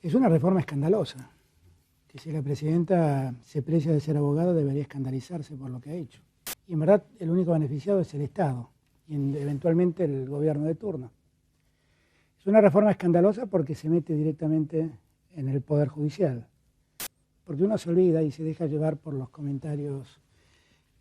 Es una reforma escandalosa, que si la presidenta se precia de ser abogado debería escandalizarse por lo que ha hecho. Y en verdad el único beneficiado es el Estado y eventualmente el gobierno de turno. Es una reforma escandalosa porque se mete directamente en el Poder Judicial, porque uno se olvida y se deja llevar por los comentarios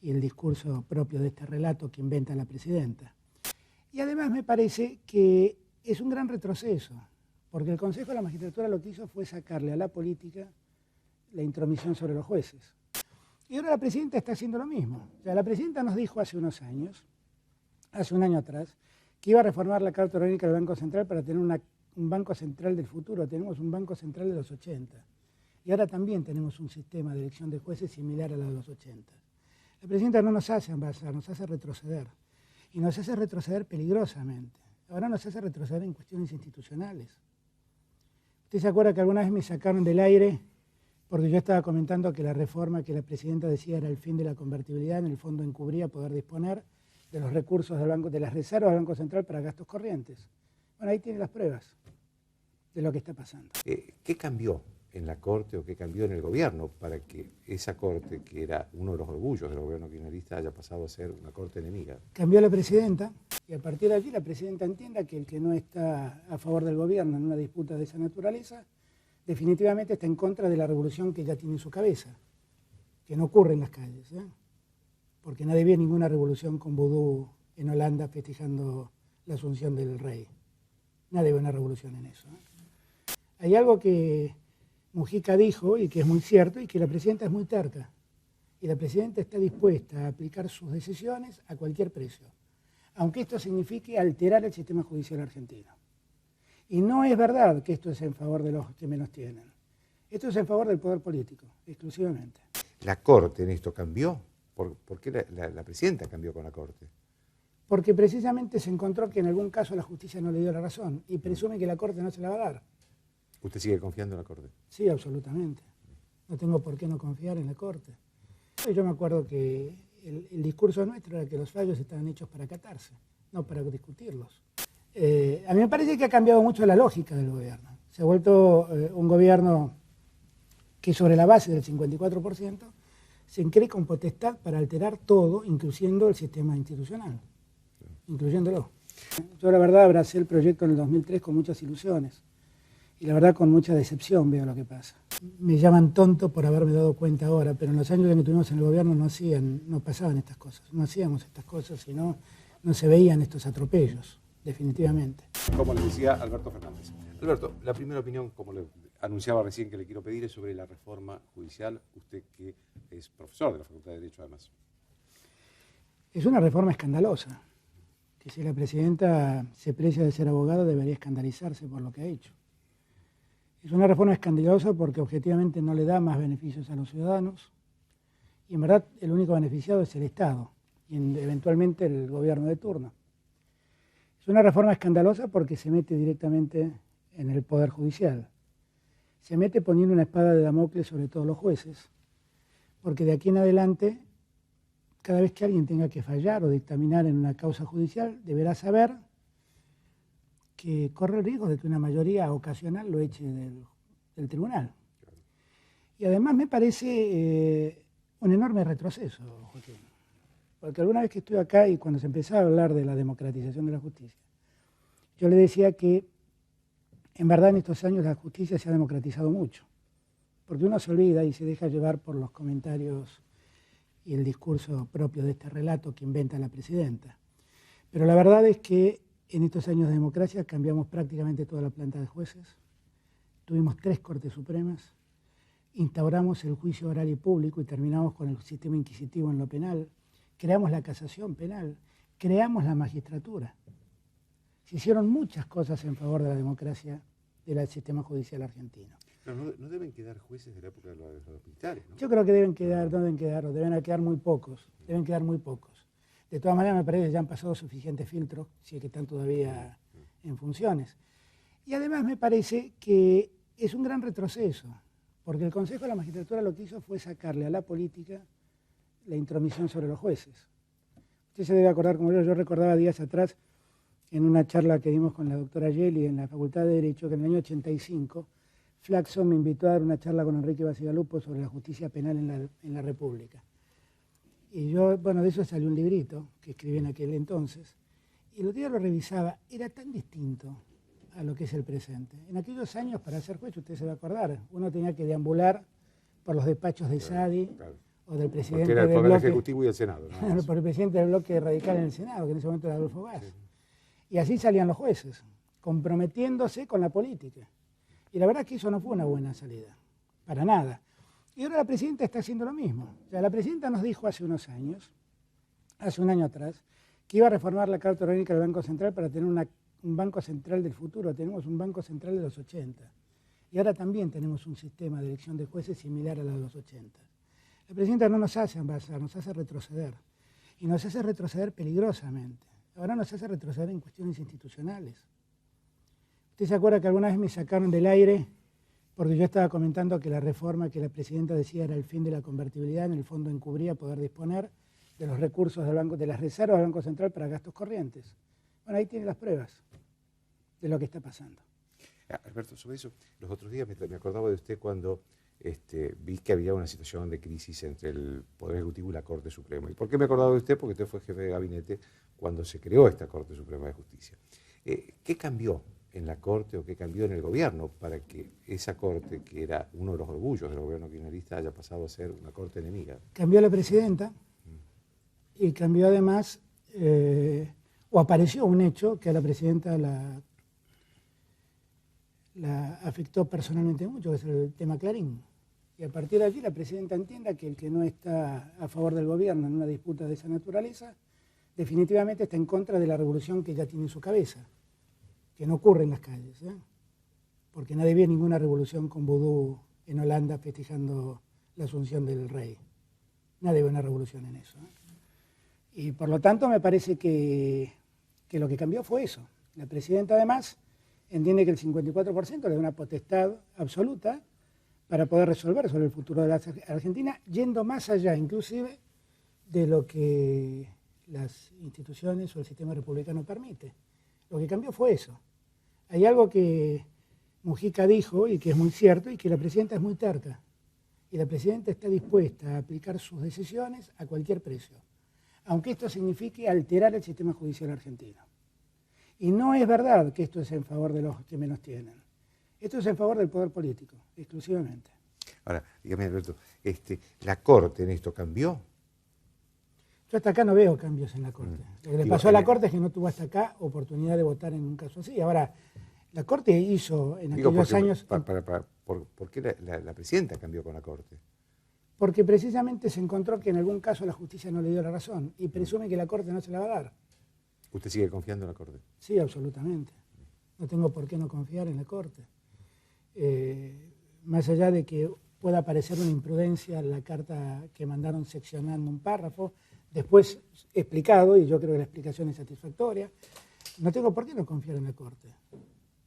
y el discurso propio de este relato que inventa la presidenta. Y además me parece que es un gran retroceso, porque el Consejo de la Magistratura lo que hizo fue sacarle a la política la intromisión sobre los jueces. Y ahora la presidenta está haciendo lo mismo. O sea, la presidenta nos dijo hace unos años, hace un año atrás, que iba a reformar la Carta Orgánica del Banco Central para tener un Banco Central del futuro. Tenemos un Banco Central de los 80. Y ahora también tenemos un sistema de elección de jueces similar a la de los 80. La presidenta no nos hace avanzar, nos hace retroceder. Y nos hace retroceder peligrosamente. Ahora nos hace retroceder en cuestiones institucionales. ¿Usted se acuerda que alguna vez me sacaron del aire porque yo estaba comentando que la reforma que la presidenta decía era el fin de la convertibilidad, en el fondo encubría poder disponer de los recursos del banco, de las reservas del Banco Central para gastos corrientes? Bueno, ahí tiene las pruebas de lo que está pasando. ¿Qué cambió en la Corte o qué cambió en el gobierno para que esa Corte, que era uno de los orgullos del gobierno kirchnerista, haya pasado a ser una Corte enemiga? Cambió la presidenta y a partir de allí la presidenta entienda que el que no está a favor del gobierno en una disputa de esa naturaleza definitivamente está en contra de la revolución que ella tiene en su cabeza, que no ocurre en las calles, porque nadie ve ninguna revolución con vudú en Holanda festejando la asunción del rey. Nadie ve una revolución en eso. Hay algo que Mujica dijo y que es muy cierto y que la presidenta es muy terca. Y la presidenta está dispuesta a aplicar sus decisiones a cualquier precio, aunque esto signifique alterar el sistema judicial argentino. Y no es verdad que esto es en favor de los que menos tienen. Esto es en favor del poder político, exclusivamente. ¿La Corte en esto cambió? ¿Por qué la presidenta cambió con la Corte? Porque precisamente se encontró que en algún caso la justicia no le dio la razón y presume que la Corte no se la va a dar. ¿Usted sigue confiando en la Corte? Sí, absolutamente. No tengo por qué no confiar en la Corte. Yo me acuerdo que el discurso nuestro era que los fallos estaban hechos para acatarse, no para discutirlos. A mí me parece que ha cambiado mucho la lógica del gobierno. Se ha vuelto un gobierno que sobre la base del 54% se cree con potestad para alterar todo, incluyendo el sistema institucional, incluyéndolo. Yo la verdad abracé el proyecto en el 2003 con muchas ilusiones y la verdad con mucha decepción veo lo que pasa. Me llaman tonto por haberme dado cuenta ahora, pero en los años que estuvimos en el gobierno no pasaban estas cosas, no hacíamos estas cosas y no se veían estos atropellos. Definitivamente. Como les decía Alberto Fernández. Alberto, la primera opinión, como le anunciaba recién que le quiero pedir, es sobre la reforma judicial. Usted que es profesor de la Facultad de Derecho, además. Es una reforma escandalosa, que si la presidenta se precia de ser abogado debería escandalizarse por lo que ha hecho. Es una reforma escandalosa porque objetivamente no le da más beneficios a los ciudadanos y en verdad el único beneficiado es el Estado y eventualmente el gobierno de turno. Es una reforma escandalosa porque se mete directamente en el Poder Judicial. Se mete poniendo una espada de Damocles sobre todos los jueces, porque de aquí en adelante, cada vez que alguien tenga que fallar o dictaminar en una causa judicial, deberá saber que corre el riesgo de que una mayoría ocasional lo eche del tribunal. Y además me parece un enorme retroceso, Joaquín. Porque alguna vez que estuve acá y cuando se empezaba a hablar de la democratización de la justicia, yo le decía que en verdad en estos años la justicia se ha democratizado mucho, porque uno se olvida y se deja llevar por los comentarios y el discurso propio de este relato que inventa la presidenta. Pero la verdad es que en estos años de democracia cambiamos prácticamente toda la planta de jueces, tuvimos 3 Cortes Supremas, instauramos el juicio oral y público y terminamos con el sistema inquisitivo en lo penal, creamos la casación penal, creamos la magistratura. Se hicieron muchas cosas en favor de la democracia del sistema judicial argentino. Pero no deben quedar jueces de la época de los militares, ¿no? Yo creo que deben quedar muy pocos, deben quedar muy pocos. De todas maneras me parece que ya han pasado suficientes filtros, si es que están todavía en funciones. Y además me parece que es un gran retroceso, porque el Consejo de la Magistratura lo que hizo fue sacarle a la política la intromisión sobre los jueces. Usted se debe acordar, como yo recordaba días atrás, en una charla que dimos con la doctora Yeli en la Facultad de Derecho, que en el año 85 Flaxo me invitó a dar una charla con Enrique Bacigalupo sobre la justicia penal en la República. Y yo, bueno, de eso salió un librito que escribí en aquel entonces, y el día lo revisaba, era tan distinto a lo que es el presente. En aquellos años, para ser juez, usted se va a acordar, uno tenía que deambular por los despachos de Sadi, claro, o del presidente porque era el del Poder bloque, Ejecutivo y el Senado. ¿No? por el presidente del bloque radical en el Senado, que en ese momento era Adolfo Gas. Sí. Y así salían los jueces, comprometiéndose con la política. Y la verdad es que eso no fue una buena salida, para nada. Y ahora la presidenta está haciendo lo mismo. O sea, la presidenta nos dijo hace unos años, hace un año atrás, que iba a reformar la Carta Orgánica del Banco Central para tener un Banco Central del futuro. Tenemos un Banco Central de los 80. Y ahora también tenemos un sistema de elección de jueces similar a la de los 80. La presidenta no nos hace avanzar, nos hace retroceder. Y nos hace retroceder peligrosamente. Ahora nos hace retroceder en cuestiones institucionales. ¿Usted se acuerda que alguna vez me sacaron del aire porque yo estaba comentando que la reforma que la presidenta decía era el fin de la convertibilidad, en el fondo encubría poder disponer de los recursos del banco, de las reservas del Banco Central para gastos corrientes? Bueno, ahí tiene las pruebas de lo que está pasando. Alberto, sobre eso, los otros días me acordaba de usted cuando vi que había una situación de crisis entre el Poder Ejecutivo y la Corte Suprema. ¿Y por qué me acordaba de usted? Porque usted fue jefe de gabinete cuando se creó esta Corte Suprema de Justicia. ¿Qué cambió en la Corte o qué cambió en el gobierno para que esa Corte, que era uno de los orgullos del gobierno kirchnerista, haya pasado a ser una Corte enemiga? Cambió la presidenta y cambió además, o apareció un hecho que a la presidenta la afectó personalmente mucho, que es el tema Clarín. Y a partir de allí la presidenta entienda que el que no está a favor del gobierno en una disputa de esa naturaleza, definitivamente está en contra de la revolución que ella tiene en su cabeza, que no ocurre en las calles, porque nadie ve ninguna revolución con vudú en Holanda festejando la asunción del rey. Nadie ve una revolución en eso. Y por lo tanto me parece que lo que cambió fue eso. La presidenta además entiende que el 54% le da una potestad absoluta para poder resolver sobre el futuro de la Argentina, yendo más allá inclusive de lo que las instituciones o el sistema republicano permite. Lo que cambió fue eso. Hay algo que Mujica dijo y que es muy cierto, y que la presidenta es muy terca. Y la presidenta está dispuesta a aplicar sus decisiones a cualquier precio, aunque esto signifique alterar el sistema judicial argentino. Y no es verdad que esto es en favor de los que menos tienen. Esto es en favor del poder político, exclusivamente. Ahora, dígame, Alberto, ¿la Corte en esto cambió? Yo hasta acá no veo cambios en la Corte. Lo que le pasó a la Corte es que no tuvo hasta acá oportunidad de votar en un caso así. Ahora, la Corte hizo en aquellos años... ¿Por qué la presidenta cambió con la Corte? Porque precisamente se encontró que en algún caso la justicia no le dio la razón y presume que la Corte no se la va a dar. ¿Usted sigue confiando en la Corte? Sí, absolutamente. No tengo por qué no confiar en la Corte. Más allá de que pueda parecer una imprudencia la carta que mandaron seccionando un párrafo, después explicado, y yo creo que la explicación es satisfactoria, no tengo por qué no confiar en la Corte.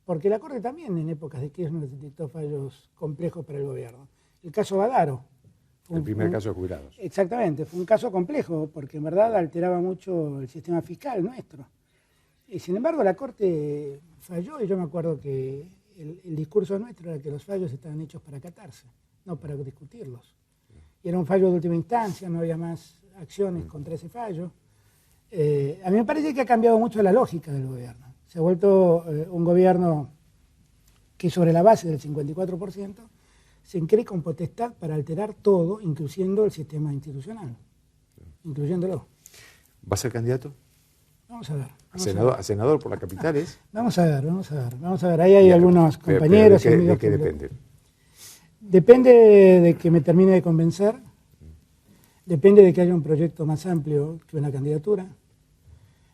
Porque la Corte también en épocas de Kirchner detectó fallos complejos para el gobierno. El caso Badaro. El primer caso de jubilados. Exactamente, fue un caso complejo, porque en verdad alteraba mucho el sistema fiscal nuestro. Y sin embargo la Corte falló, y yo me acuerdo que el discurso nuestro era que los fallos estaban hechos para acatarse, no para discutirlos. Y era un fallo de última instancia, no había más acciones contra ese fallo. A mí me parece que ha cambiado mucho la lógica del gobierno. Se ha vuelto un gobierno que sobre la base del 54% se cree con potestad para alterar todo, incluyendo el sistema institucional, incluyéndolo. ¿Va a ser candidato? Vamos a ver. ¿A senador por la capital es? Vamos a ver. Ahí hay algunos compañeros y amigos. ¿De qué depende? Depende de que me termine de convencer, depende de que haya un proyecto más amplio que una candidatura,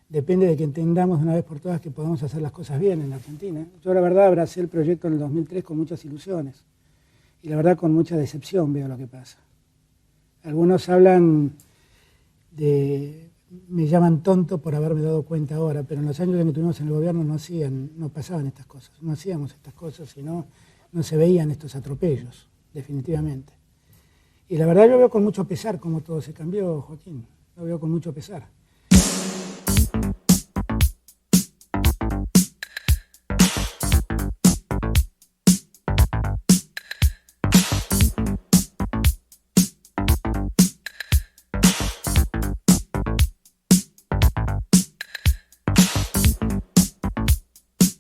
depende de que entendamos de una vez por todas que podemos hacer las cosas bien en la Argentina. Yo la verdad abracé el proyecto en el 2003 con muchas ilusiones y la verdad con mucha decepción veo lo que pasa. Algunos hablan me llaman tonto por haberme dado cuenta ahora, pero en los años en que estuvimos en el gobierno no pasaban estas cosas, no hacíamos estas cosas y no se veían estos atropellos, definitivamente. Y la verdad yo veo con mucho pesar cómo todo se cambió, Joaquín, lo veo con mucho pesar.